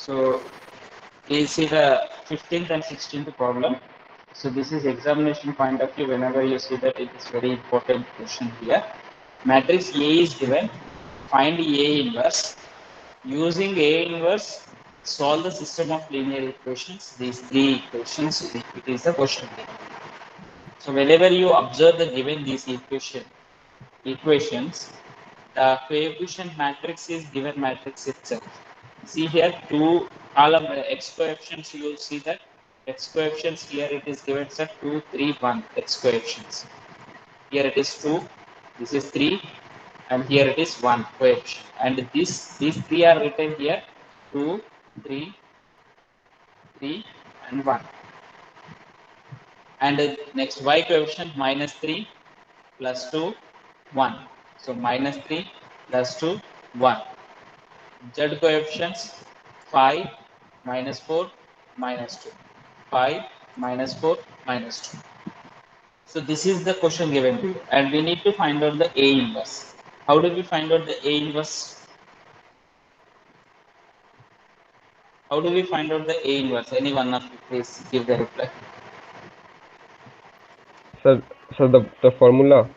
So you see the 15th and 16th problem. So this is examination point of view. Whenever you see that, it is very important question here. Matrix A is given. Find A inverse. Using A inverse, solve the system of linear equations. These three equations, it is the question. So whenever you observe the given these equations, the coefficient matrix is given matrix itself. See here two column x coefficients, you will see that x coefficients here it is given as 2, 3, 1 x coefficients. Here it is 2, this is 3, and here it is 1 coefficient. And these three are written here 2, 3, 3, and 1. And next y coefficient minus 3 plus 2 1. So minus 3 plus 2 1. Z coefficients 5 minus 4 minus 2. 5 minus 4 minus 2. So this is the question given to you, and we need to find out the A inverse. How do we find out the A inverse? How do we find out the A inverse? Any one of you please give the reply. So, the formula,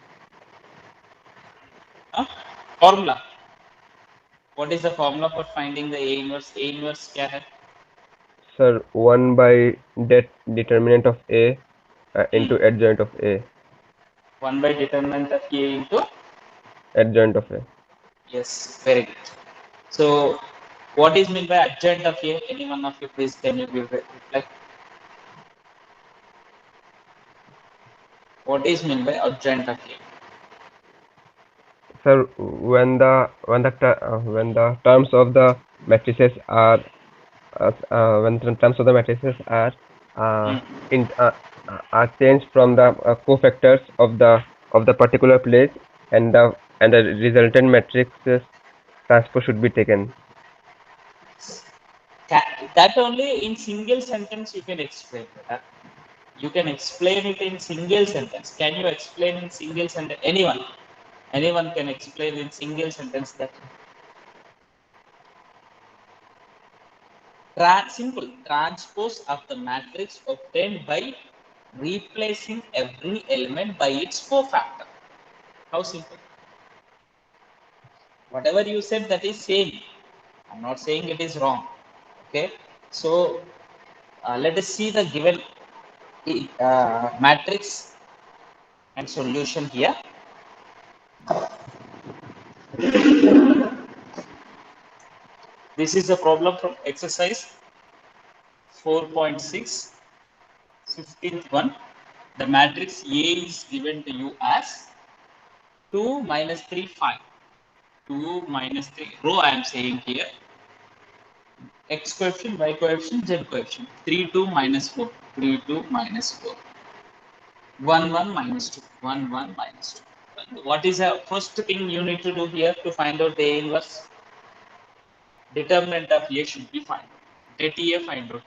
Huh? Formula. What is the formula for finding the A inverse? A inverse क्या है? sir, 1 by determinant of A into adjoint of A. 1 by determinant of A into Adjoint of A. yes, very good. So what is meant by adjoint of A? Any one of you please can you give the reply? What is meant by adjoint of A? Sir, when the terms of the matrices are when the terms of the matrices are uh, in are changed from the cofactors of the particular place, and the resultant matrix's transpose should be taken. That only in single sentence you can explain that. You can explain it in single sentence. Can you explain in single sentence? Anyone? Anyone can explain in single sentence that. Simple transpose of the matrix obtained by replacing every element by its cofactor. How simple? Whatever you said, that is same. I'm not saying it is wrong. Okay. So let us see the given matrix and solution here. This is a problem from exercise 4.6, 15th one. The matrix A is given to you as 2 minus 3 5. 2 minus 3 row I am saying here. X coefficient, Y coefficient, Z coefficient. 3 2 minus 4. 3 2 minus 4. 1 1 minus 2. 1 1 minus 2. What is the first thing you need to do here to find out the A inverse? Determinant of A should be found. Det A find out.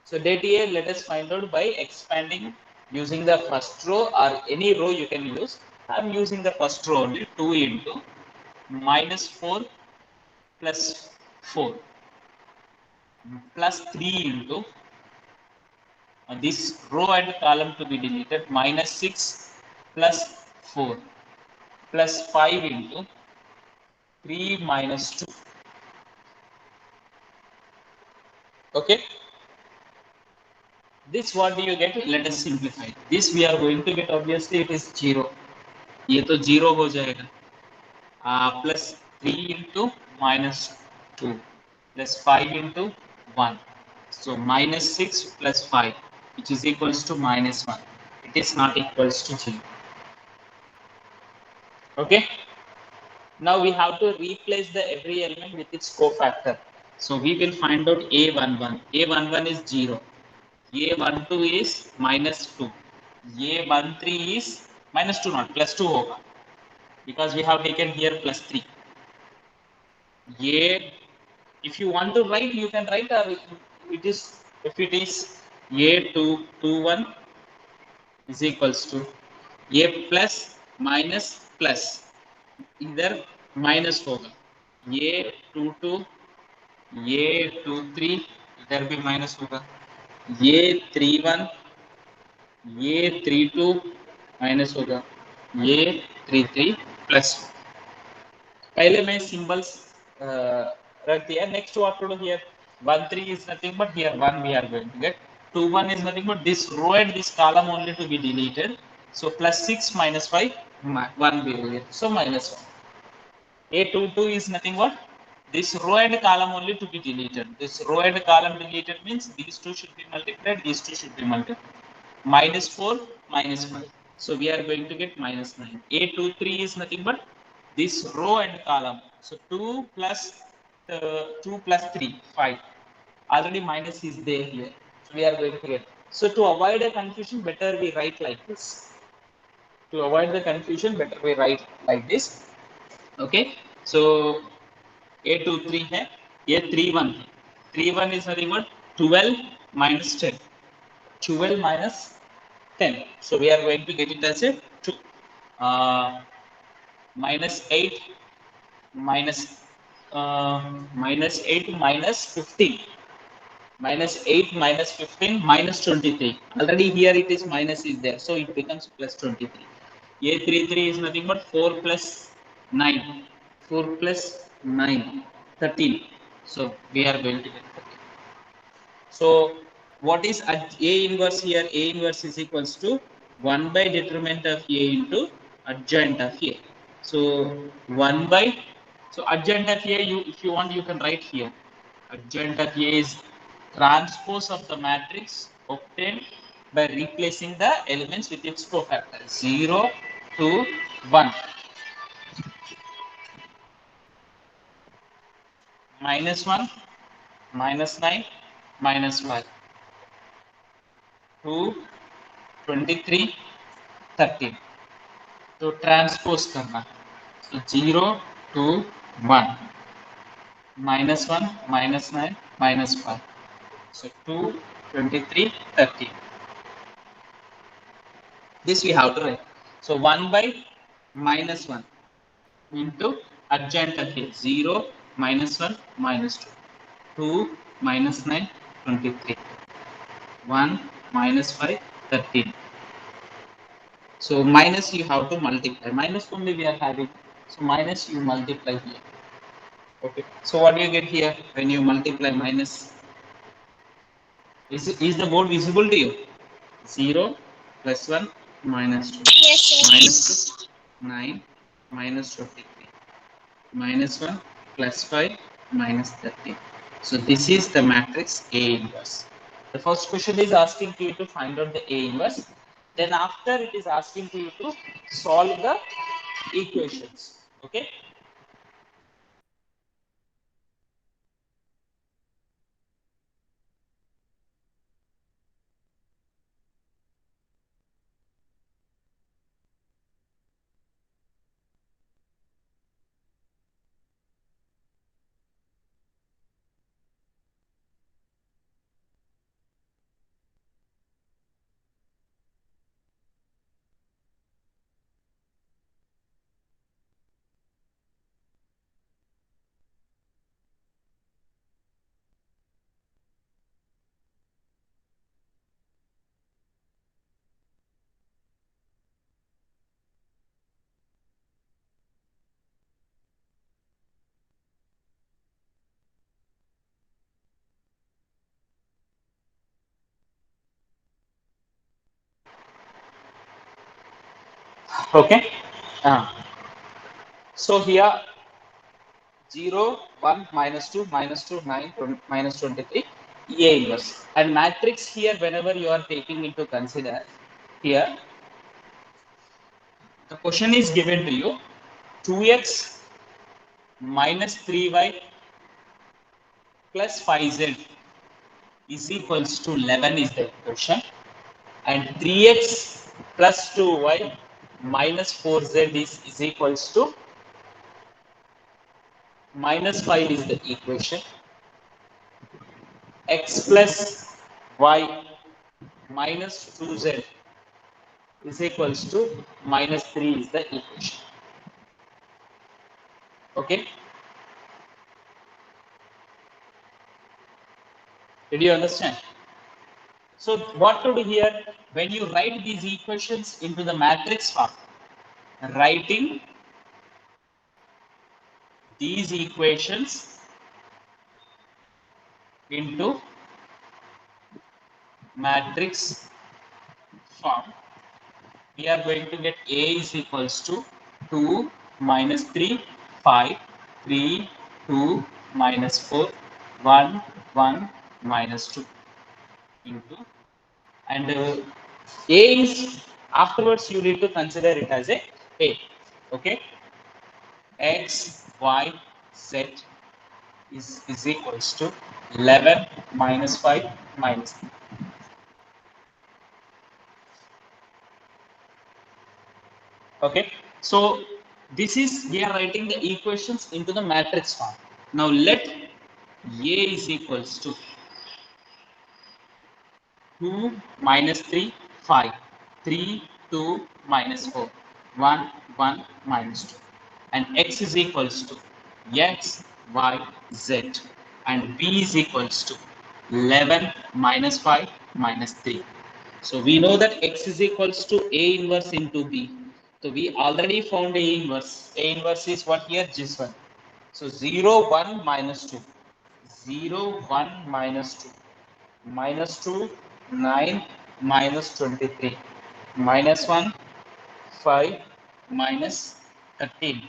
So det A let us find out by expanding using the first row or any row you can use. I am using the first row only. 2 into minus 4 plus 4 plus 3 into this row and column to be deleted, minus 6 plus 4 plus 5 into 3 minus 2. Okay. This what do you get? Let us simplify. This we are going to get, obviously it is 0. ये तो 0 हो जाएगा. Plus 3 into minus 2 plus 5 into 1. So minus 6 plus 5, which is equals to minus 1. It is not equals to 0. Okay. Now we have to replace the every element with its cofactor. So we will find out A11. A11 is 0. A12 is minus 2. A13 is minus 2, not plus 2 hoga, because we have taken here plus 3. A, if you want to write, you can write, or it is, if it is A221 is equals to A plus minus plus, इधर minus होगा. A22 ये 2 3 इधर भी minus होगा, ये 3 1, ये 3 2 minus होगा, ये 3 3 प्लस। पहले मैं सिंबल्स रख दिया. Next what to do here? 1 3 is nothing but here 1 we are going to get. 2 1 is nothing but this row and this column only to be deleted. So plus 6 minus 5 1 we will get. So minus 1. A 2 2 is nothing but this row and column only to be deleted. This row and column deleted means these two should be multiplied, these two should be multiplied. Minus 4 minus 5. So we are going to get minus 9. A23 is nothing but this row and column. So 2 plus 2 plus 3, 5. Already minus is there here. So we are going to get. So to avoid a confusion, better we write like this. To avoid the confusion, better we write like this. Okay. So A23 है, A31 है. 31 is nothing but 12 minus 10. 12 minus 10. So we are going to get it as a 2. Minus 8 minus minus 8 minus 15. Minus 8 minus 15 minus 23. Already here it is minus is there. So it becomes plus 23. A33 is nothing but 4 plus 9. 4 plus 9. 13. So we are going to get 13. So what is A inverse here? A inverse is equals to 1 by determinant of A into adjoint of A. So 1 by, so adjoint of A, you if you want you can write here. Adjoint of A is transpose of the matrix obtained by replacing the elements with its cofactor 0 to 1. Minus 1, minus 9, minus 5. 2, 23, 13. तो transpose करना, तो 0 to 1, minus 1 minus 9 minus 5. So 2, 23, 30. This we have to write. So 1 by minus 1 into adjoint of it 0 minus 1 minus 2. 2 minus 9 23. 1 minus 5 13. So minus you have to multiply. Minus only we are having. So minus you multiply here. Okay. So what do you get here when you multiply minus? Is the board visible to you? 0 plus 1 minus 2. Yes, sir. Minus 2, 9 minus 23. Minus 1 plus 5 minus 13. So this is the matrix A inverse. The first question is asking you to find out the A inverse. Then after it is asking you to solve the equations. Okay. Okay. So here 0, 1, minus 2, minus 2, 9, minus 23, A inverse. And matrix here, whenever you are taking into consider, here, the question is given to you, 2x minus 3y plus 5z is equals to 11 is the equation. And 3x plus 2y minus 4z is equals to minus 5 is the equation. X plus y minus 2z is equals to minus 3 is the equation. Okay. Did you understand? So what to do here? When you write these equations into the matrix form, writing these equations into matrix form, we are going to get A is equals to 2 minus 3, 5, 3, 2 minus 4, 1, 1 minus 2 into, and A is, afterwards you need to consider it as a, okay, x, y, z is equals to 11 minus 5 minus 3. Okay, so this is, we are writing the equations into the matrix form. Now let A is equals to 2 minus 3, 5, 3, 2 minus 4, 1, 1 minus 2, and x is equals to x, y, z, and b is equals to 11 minus 5 minus 3. So we know that x is equals to A inverse into B. So we already found A inverse. A inverse is what here? This one. So 0, 1 minus 2. 0, 1 minus 2. Minus 2, 9 minus 23. Minus 1, 5 minus 13.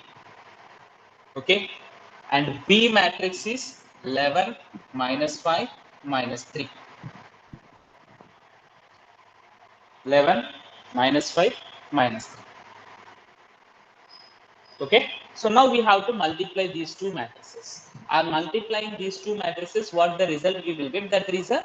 Okay. And B matrix is 11 minus 5 minus 3. 11 minus 5 minus 3. Okay, so now we have to multiply these two matrices. And multiplying these two matrices, what the result we will get? That there is a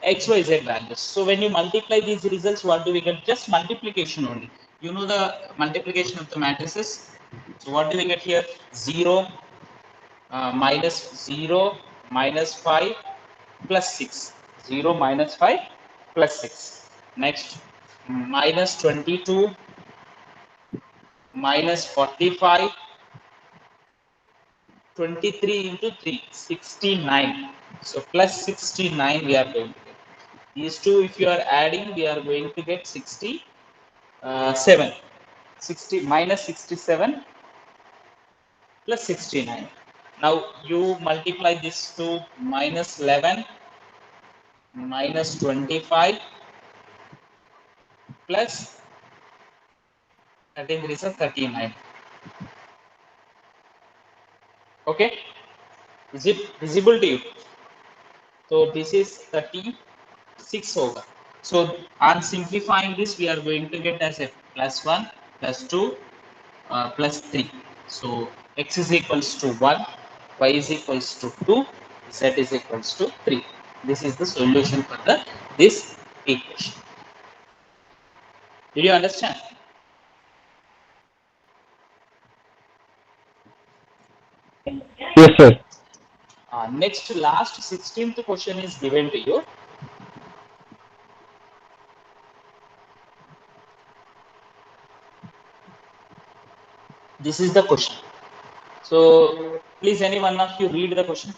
xyz values. So when you multiply these results, what do we get? Just multiplication only. You know the multiplication of the matrices. So what do we get here? 0 minus 0 minus 5 plus 6. 0 minus 5 plus 6. Next, minus 22 minus 45, 23 into 3, 69. So plus 69 we are going to get. These two, if you are adding, we are going to get 67. 60 minus 67 plus 69. Now you multiply this to minus 11 minus 25 plus, I think there is a 39. Okay, is it visible to you? So this is 36 over. So on simplifying this, we are going to get as a plus 1, plus 2, plus 3. So x is equals to 1, y is equals to 2, z is equals to 3. This is the solution for this equation. Did you understand? Yes, sir. Next, last 16th question is given to you. This is the question. So please, any one of you read the question.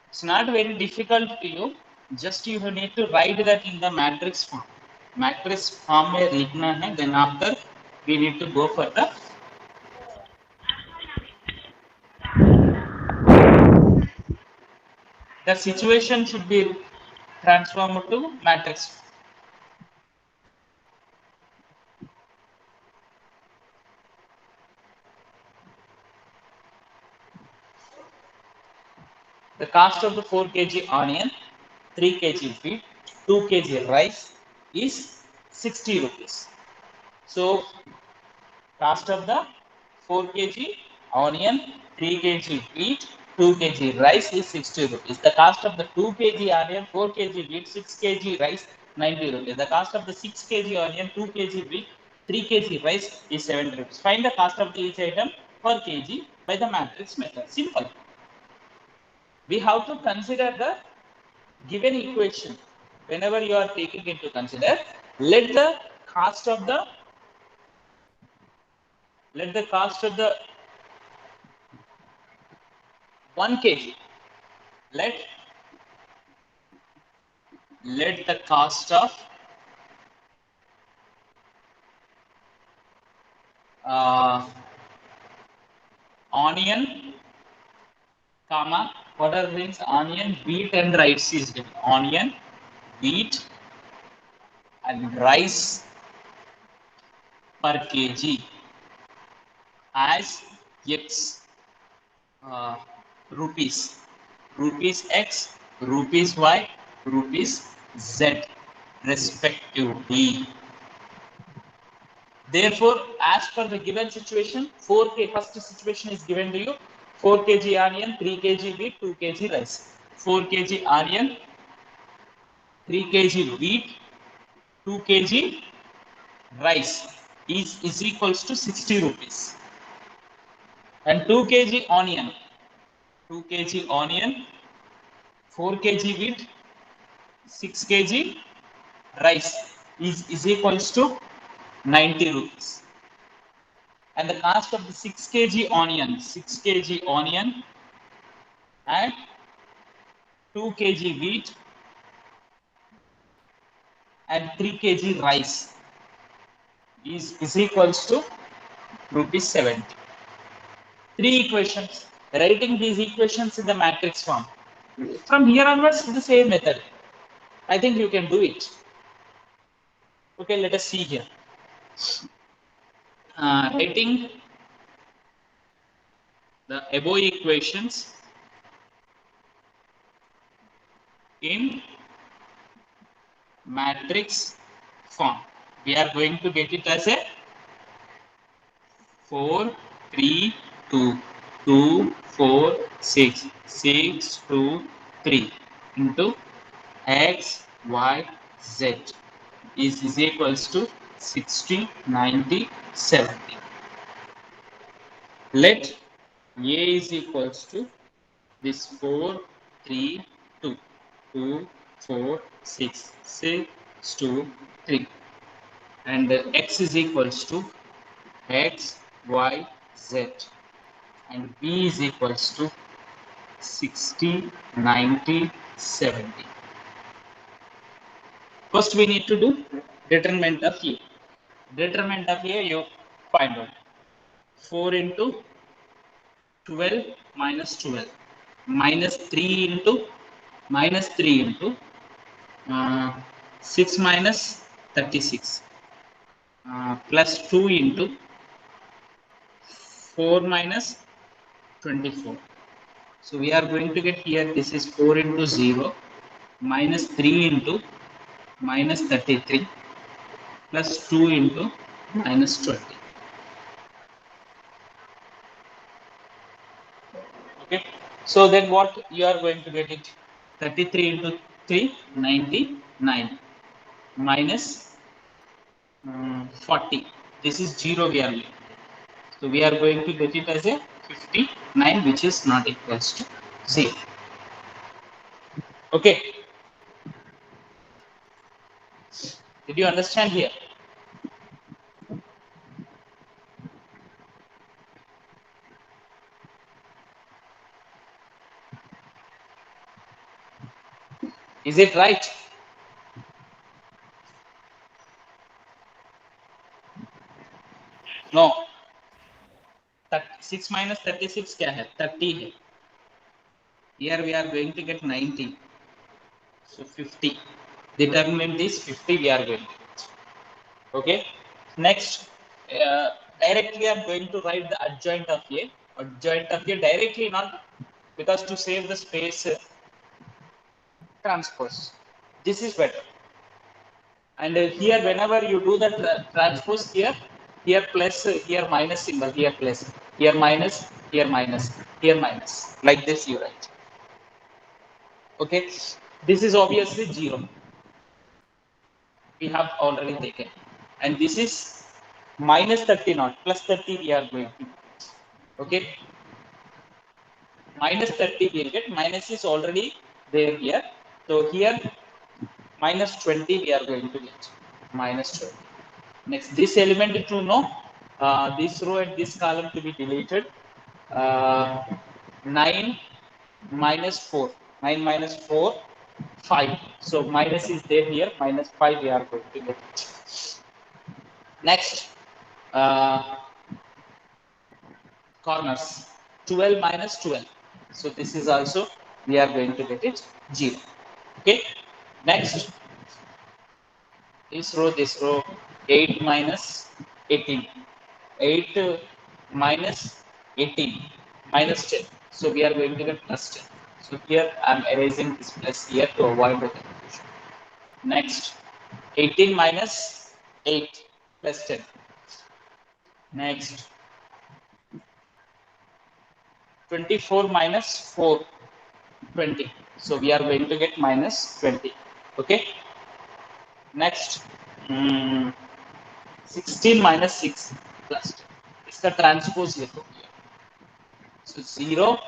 It's not very difficult to you. Just you need to write that in the matrix form. Matrix form में लिखना है. Then after we need to go for the situation should be transformed to matrix. The cost of the 4 kg onion, 3 kg wheat, 2 kg rice is 60 rupees. So cost of the 4 kg onion, 3 kg wheat, 2 kg rice is 60 rupees. The cost of the 2 kg onion, 4 kg wheat, 6 kg rice, 90 rupees. The cost of the 6 kg onion, 2 kg wheat, 3 kg rice is 70 rupees. Find the cost of each item per kg by the matrix method. Simple. We have to consider the given equation. Whenever you are taking into consider, let the cost of the 1 kg. Let the cost of onion, comma, what are things? Onion, wheat, and rice is given. Onion, wheat, and rice per kg as X rupees. Rupees X, rupees Y, rupees Z, respectively. Therefore, as per the given situation, 4 first situation is given to you. 4 kg onion, 3 kg wheat, 2 kg rice. 4 kg onion, 3 kg wheat, 2 kg rice is equals to 60 rupees. And 2 kg onion, 2 kg onion, 4 kg wheat, 6 kg rice is equals to 90 rupees. And the cost of the 6 kg onion, 6 kg onion and 2 kg wheat and 3 kg rice is equals to rupees 70. 3 equations. Writing these equations in the matrix form. From here onwards, the same method. I think you can do it. Okay, let us see here. Writing the above equations in matrix form. We are going to get it as a 4, 3, 2, 2, 4, 6, 6, 2, 3 into X, Y, Z is equals to 60, 90, 70. Let A is equals to this 4, 3, 2, 2, 4, 6, 6, 2, 3. And X is equals to X, Y, Z. And B is equals to 60, 90, 70. First we need to do determinant of A. Determinant of A you find out. 4 into 12 minus 12 minus 3 into 6 minus 36 plus 2 into 4 minus 24. So we are going to get here, this is 4 into 0 minus 3 into minus 33 plus 2 into minus 20. Okay, so then what you are going to get it? 33 into 3, 99 minus 40. This is 0 we are getting. So we are going to get it as a 59, which is not equals to 0. Okay. Did you understand here? Is it right? No. 6 minus 36 क्या है? 30 है. Here we are going to get 90. So 50. Determinant is 50 we are going to get. Okay. Next, directly I am going to write the adjoint of A. Adjoint of A directly, not because to save the space transpose. This is better. And here whenever you do the transpose, here plus, here minus symbol, here plus, here minus, here minus, here minus, like this you write. Okay, this is obviously 0. We have already taken, and this is minus 30 not plus 30 we are going to. Okay, minus 30 we will get, minus is already there here, so here minus 20 we are going to get, minus 20. Next, this element to know, this row and this column to be deleted. 9 minus 4. 9 minus 4, 5. So minus is there here, minus 5 we are going to get it. Next, corners, 12 minus 12. So this is also, we are going to get it 0. Okay. Next, this row, 8 minus 18. 8 minus 18 minus 10. So we are going to get plus 10. So here I am erasing this plus here to avoid the confusion. Next, 18 minus 8 plus 10. Next, 24 minus 4, 20. So we are going to get minus 20. Okay. Next, 16 minus 6 plus 10. इसका transpose लिखो. So 0,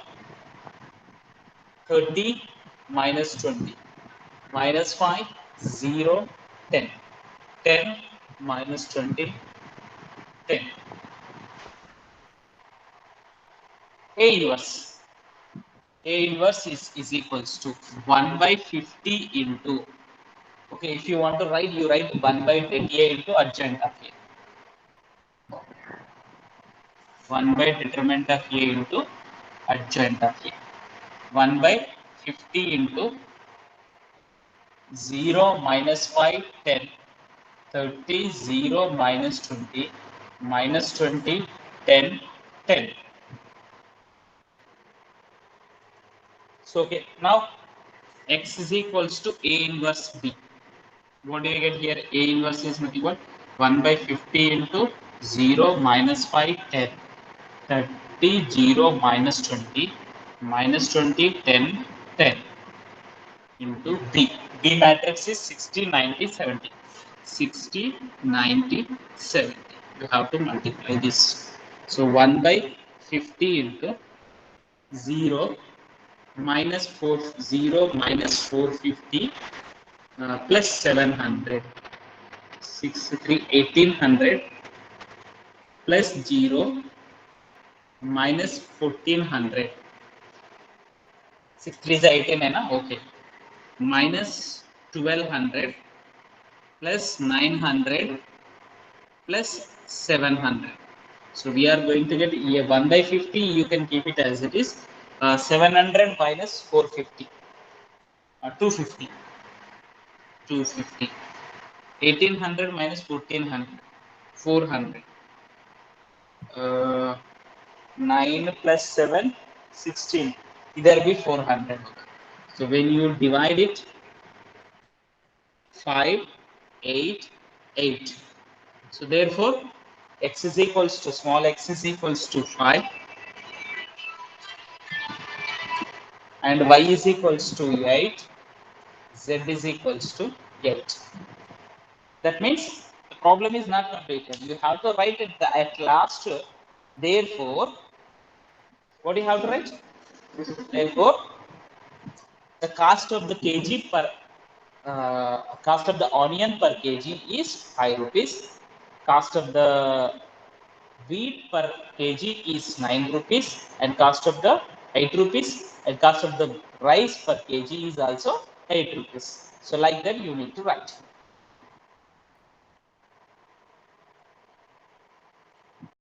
30 minus 20. Minus 5, 0, 10. 10 minus 20, 10. A inverse. A inverse is equals to 1 by 50 into. Okay, if you want to write, you write 1 by delta A into adjoint of A. 1 by determinant of A into adjoint of A. 1 by 50 into 0 minus 5, 10. 30, 0 minus 20, minus 20, 10, 10. So, okay, now x is equals to A inverse B. What do you get here? A inverse is nothing but 1 by 50 into 0 minus 5, 10. 30, 0 minus 20, minus 20, 10, 10 into B. B matrix is 60, 90, 70. 60, 90, 70. You have to multiply this. So 1 by 50 into 0 minus 450 plus 700. 1800 plus 0 minus 1400. 6 3 is 18 है ना? Okay. Minus 1200 plus 900 plus 700. So we are going to get 1 by 50. You can keep it as it is. 700 minus 450. 250. 250. 1800 minus 1400. 400. 9 plus 7, 16. Either be 400. So when you divide it, 5, 8, 8. So therefore, x is equals to, small x is equals to 5 and y is equals to 8, z is equals to 8. That means the problem is not completed. You have to write it at last. Therefore, what do you have to write? Therefore, the cost of the kg per cost of the onion per kg is 5 rupees. Cost of the wheat per kg is 9 rupees and cost of the 8 rupees and cost of the rice per kg is also 8 rupees. So like that you need to write.